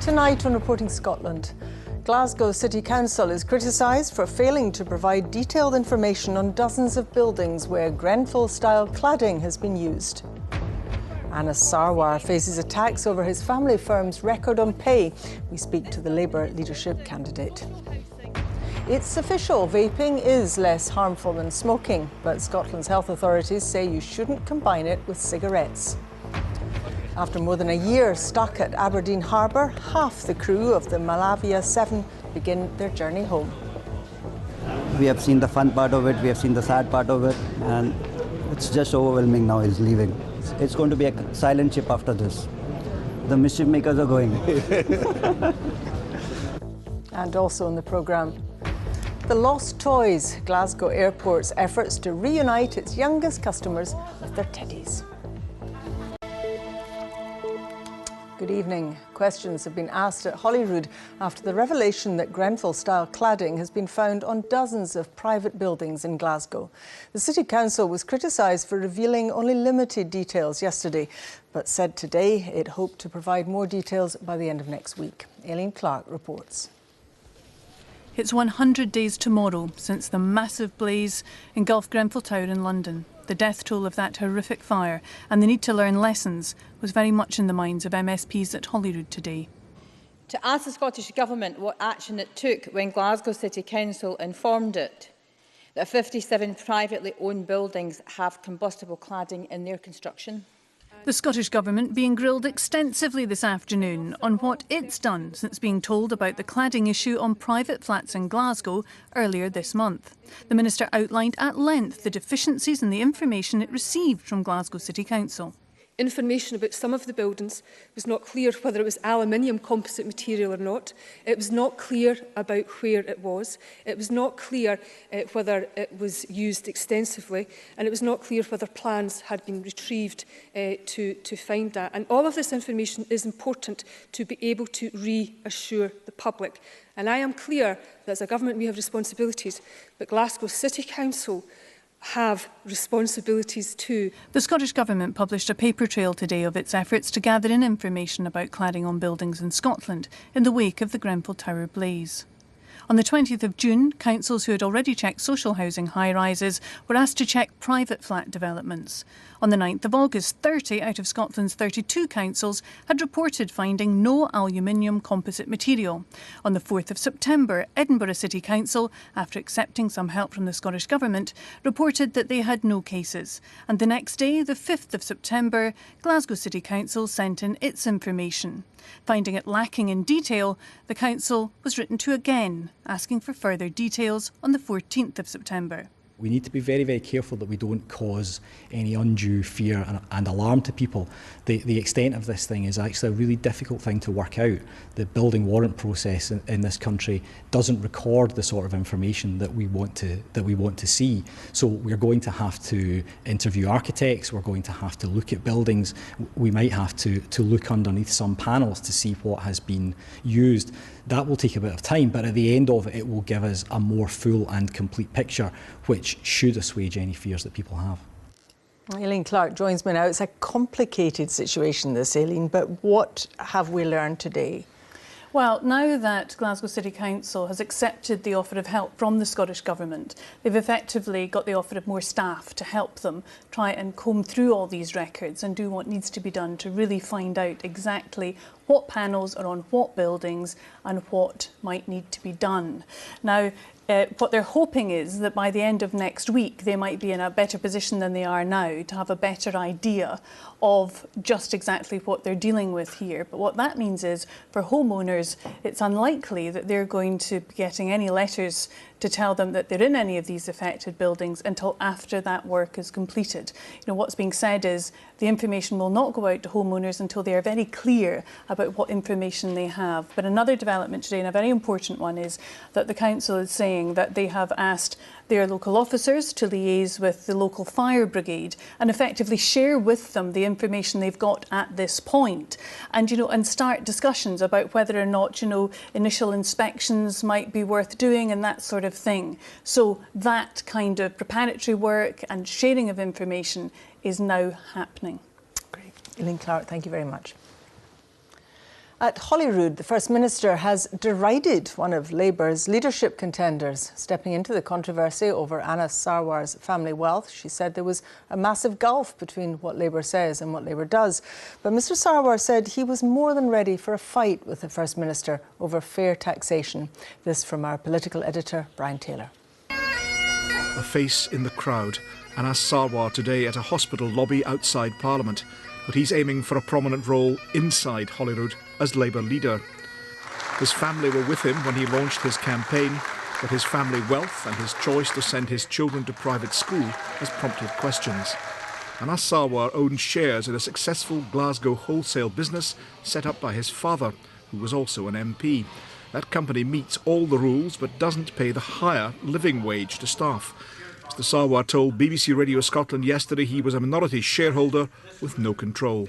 Tonight on Reporting Scotland, Glasgow City Council is criticised for failing to provide detailed information on dozens of buildings where Grenfell-style cladding has been used. Anas Sarwar faces attacks over his family firm's record on pay. We speak to the Labour leadership candidate. It's official, vaping is less harmful than smoking, but Scotland's health authorities say you shouldn't combine it with cigarettes. After more than a year stuck at Aberdeen Harbour, half the crew of the Malavia 7 begin their journey home. We have seen the fun part of it, we have seen the sad part of it, and it's just overwhelming now, is leaving. It's going to be a silent ship after this. The mischief makers are going. And also in the programme, the lost toys, Glasgow Airport's efforts to reunite its youngest customers with their teddies. Good evening. Questions have been asked at Holyrood after the revelation that Grenfell-style cladding has been found on dozens of private buildings in Glasgow. The City Council was criticised for revealing only limited details yesterday, but said today it hoped to provide more details by the end of next week. Aileen Clark reports. It's 100 days tomorrow since the massive blaze engulfed Grenfell Tower in London. The death toll of that horrific fire and the need to learn lessons was very much in the minds of MSPs at Holyrood today. To ask the Scottish Government what action it took when Glasgow City Council informed it that 57 privately owned buildings have combustible cladding in their construction. The Scottish Government being grilled extensively this afternoon on what it's done since being told about the cladding issue on private flats in Glasgow earlier this month. The Minister outlined at length the deficiencies in the information it received from Glasgow City Council. Information about some of the buildings was not clear whether it was aluminium composite material or not. It was not clear about where it was. It was not clear whether it was used extensively, and it was not clear whether plans had been retrieved to find that. And all of this information is important to be able to reassure the public. And I am clear that as a government we have responsibilities, but Glasgow City Council have responsibilities too. The Scottish Government published a paper trail today of its efforts to gather in information about cladding on buildings in Scotland in the wake of the Grenfell Tower blaze. On the 20th of June, councils who had already checked social housing high-rises were asked to check private flat developments. On the 9th of August, 30 out of Scotland's 32 councils had reported finding no aluminium composite material. On the 4th of September, Edinburgh City Council, after accepting some help from the Scottish Government, reported that they had no cases. And the next day, the 5th of September, Glasgow City Council sent in its information. Finding it lacking in detail, the council was written to again, asking for further details on the 14th of September. We need to be very, very careful that we don't cause any undue fear and alarm to people. The extent of this thing is actually a really difficult thing to work out. The building warrant process in this country doesn't record the sort of information that we want to see. So we're going to have to interview architects, we're going to have to look at buildings, we might have to look underneath some panels to see what has been used. That will take a bit of time, but at the end of it, it will give us a more full and complete picture, which should assuage any fears that people have. Aileen Clark joins me now. It's a complicated situation, this, Aileen, but what have we learned today? Well, now that Glasgow City Council has accepted the offer of help from the Scottish Government, they've effectively got the offer of more staff to help them try and comb through all these records and do what needs to be done to really find out exactly what panels are on what buildings and what might need to be done. Now, what they're hoping is that by the end of next week they might be in a better position than they are now to have a better idea of just exactly what they're dealing with here. But what that means is for homeowners it's unlikely that they're going to be getting any letters to tell them that they're in any of these affected buildings until after that work is completed. You know, what's being said is the information will not go out to homeowners until they are very clear about what information they have. But another development today, and a very important one, is that the council is saying that they have asked their local officers to liaise with the local fire brigade and effectively share with them the information they've got at this point, and and start discussions about whether or not initial inspections might be worth doing and that sort of thing. So that kind of preparatory work and sharing of information is now happening. Great. Aileen Clark, thank you very much. At Holyrood, the First Minister has derided one of Labour's leadership contenders. Stepping into the controversy over Anas Sarwar's family wealth, she said there was a massive gulf between what Labour says and what Labour does. But Mr Sarwar said he was more than ready for a fight with the First Minister over fair taxation. This from our political editor, Brian Taylor. A face in the crowd. Anas Sarwar today at a hospital lobby outside Parliament. But he's aiming for a prominent role inside Holyrood as Labour leader. His family were with him when he launched his campaign, but his family wealth and his choice to send his children to private school has prompted questions. Anas Sarwar owns shares in a successful Glasgow wholesale business set up by his father, who was also an MP. That company meets all the rules but doesn't pay the higher living wage to staff. Mr Sarwar told BBC Radio Scotland yesterday he was a minority shareholder with no control.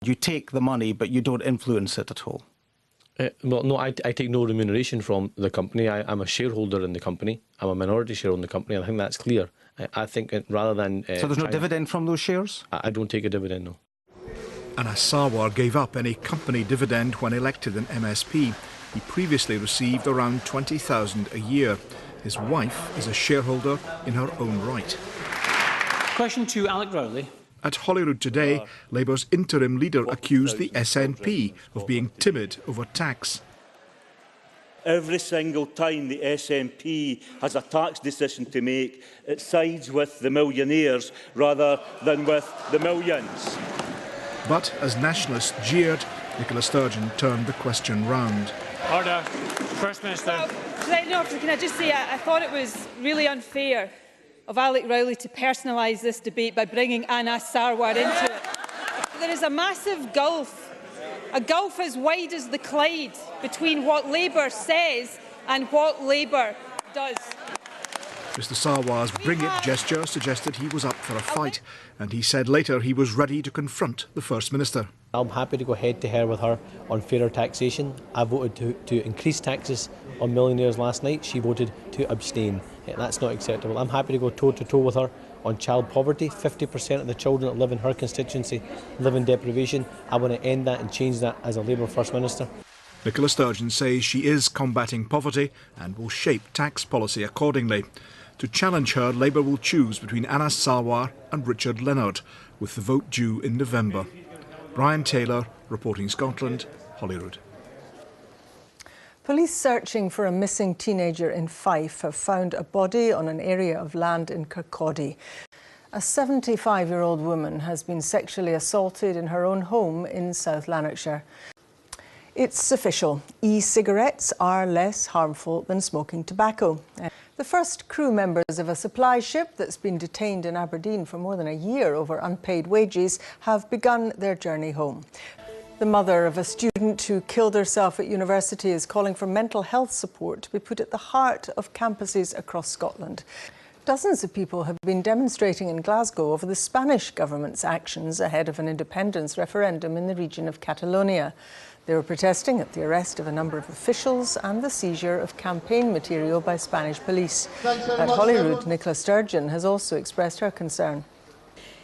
You take the money, but you don't influence it at all. Well, no, I take no remuneration from the company. I'm a shareholder in the company. I'm a minority shareholder in the company, and I think that's clear. I think rather than... so there's no dividend from those shares? I don't take a dividend, no. Anas Sarwar gave up any company dividend when elected an MSP. He previously received around $20,000 a year. His wife is a shareholder in her own right. Question to Alec Rowley. At Holyrood today, Labour's interim leader accused the SNP of being timid over tax. Every single time the SNP has a tax decision to make, it sides with the millionaires rather than with the millions. But as nationalists jeered, Nicola Sturgeon turned the question round. Order. First Minister. Can I just say, I thought it was really unfair of Alec Rowley to personalise this debate by bringing Anas Sarwar into it. There is a massive gulf, a gulf as wide as the Clyde, between what Labour says and what Labour does. Mr Sarwar's bring it gesture suggested he was up for a fight, and he said later he was ready to confront the First Minister. I'm happy to go head to head with her on fairer taxation. I voted to increase taxes on millionaires last night. She voted to abstain. That's not acceptable. I'm happy to go toe-to-toe with her on child poverty. 50% of the children that live in her constituency live in deprivation. I want to end that and change that as a Labour First Minister. Nicola Sturgeon says she is combating poverty and will shape tax policy accordingly. To challenge her, Labour will choose between Anas Sarwar and Richard Leonard, with the vote due in November. Brian Taylor, reporting Scotland, Holyrood. Police searching for a missing teenager in Fife have found a body on an area of land in Kirkcaldy. A 75-year-old woman has been sexually assaulted in her own home in South Lanarkshire. It's official. E-cigarettes are less harmful than smoking tobacco. The first crew members of a supply ship that's been detained in Aberdeen for more than a year over unpaid wages have begun their journey home. The mother of a student who killed herself at university is calling for mental health support to be put at the heart of campuses across Scotland. Dozens of people have been demonstrating in Glasgow over the Spanish government's actions ahead of an independence referendum in the region of Catalonia. They were protesting at the arrest of a number of officials and the seizure of campaign material by Spanish police. At Holyrood, Nicola Sturgeon has also expressed her concern.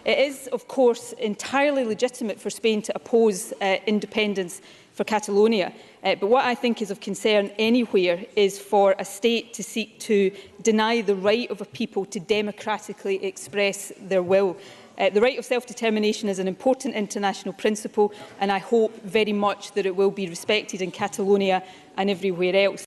It is, of course, entirely legitimate for Spain to oppose independence for Catalonia. But what I think is of concern anywhere is for a state to seek to deny the right of a people to democratically express their will. The right of self-determination is an important international principle, and I hope very much that it will be respected in Catalonia and everywhere else.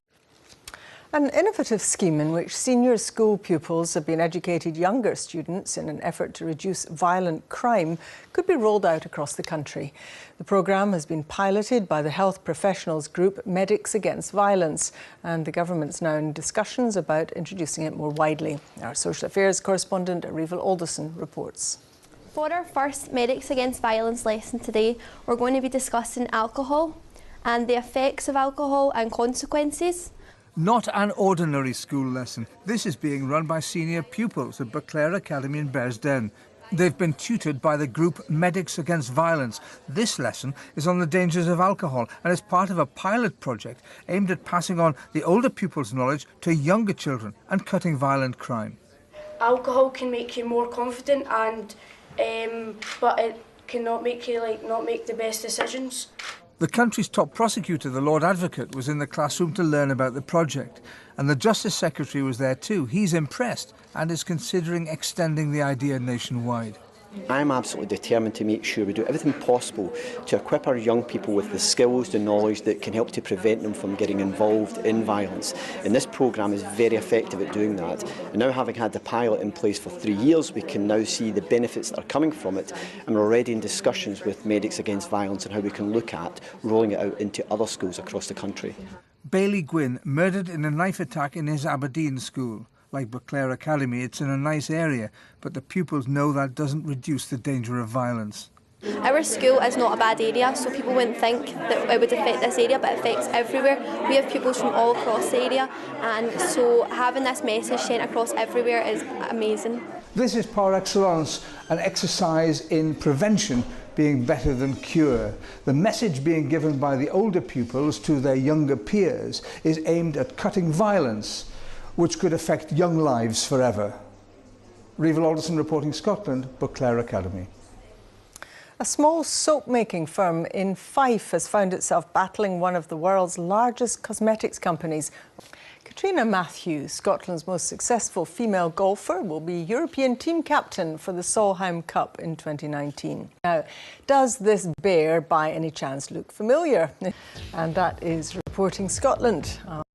An innovative scheme in which senior school pupils have been educated younger students in an effort to reduce violent crime could be rolled out across the country. The programme has been piloted by the health professionals group Medics Against Violence, and the government's now in discussions about introducing it more widely. Our social affairs correspondent Arival Alderson reports. For our first Medics Against Violence lesson today, we're going to be discussing alcohol and the effects of alcohol and consequences. Not an ordinary school lesson. This is being run by senior pupils at Beauclair Academy in Bearsden. They've been tutored by the group Medics Against Violence. This lesson is on the dangers of alcohol and is part of a pilot project aimed at passing on the older pupils' knowledge to younger children and cutting violent crime. Alcohol can make you more confident, but cannot make you not make the best decisions. The country's top prosecutor, the Lord Advocate, was in the classroom to learn about the project, and the Justice Secretary was there too. He's impressed and is considering extending the idea nationwide. I'm absolutely determined to make sure we do everything possible to equip our young people with the skills, the knowledge that can help to prevent them from getting involved in violence. And this programme is very effective at doing that. And now, having had the pilot in place for 3 years, we can now see the benefits that are coming from it. And we're already in discussions with Medics Against Violence on how we can look at rolling it out into other schools across the country. Bailey Gwynn murdered in a knife attack in his Aberdeen school. Like Beauclair Academy, it's in a nice area, but the pupils know that doesn't reduce the danger of violence. Our school is not a bad area, so people wouldn't think that it would affect this area, but it affects everywhere. We have pupils from all across the area, and so having this message sent across everywhere is amazing. This is par excellence, an exercise in prevention being better than cure. The message being given by the older pupils to their younger peers is aimed at cutting violence, which could affect young lives forever. Reval Alderson reporting Scotland, Beauclair Academy. A small soap-making firm in Fife has found itself battling one of the world's largest cosmetics companies. Katrina Matthews, Scotland's most successful female golfer, will be European team captain for the Solheim Cup in 2019. Now, does this bear by any chance look familiar? And that is Reporting Scotland.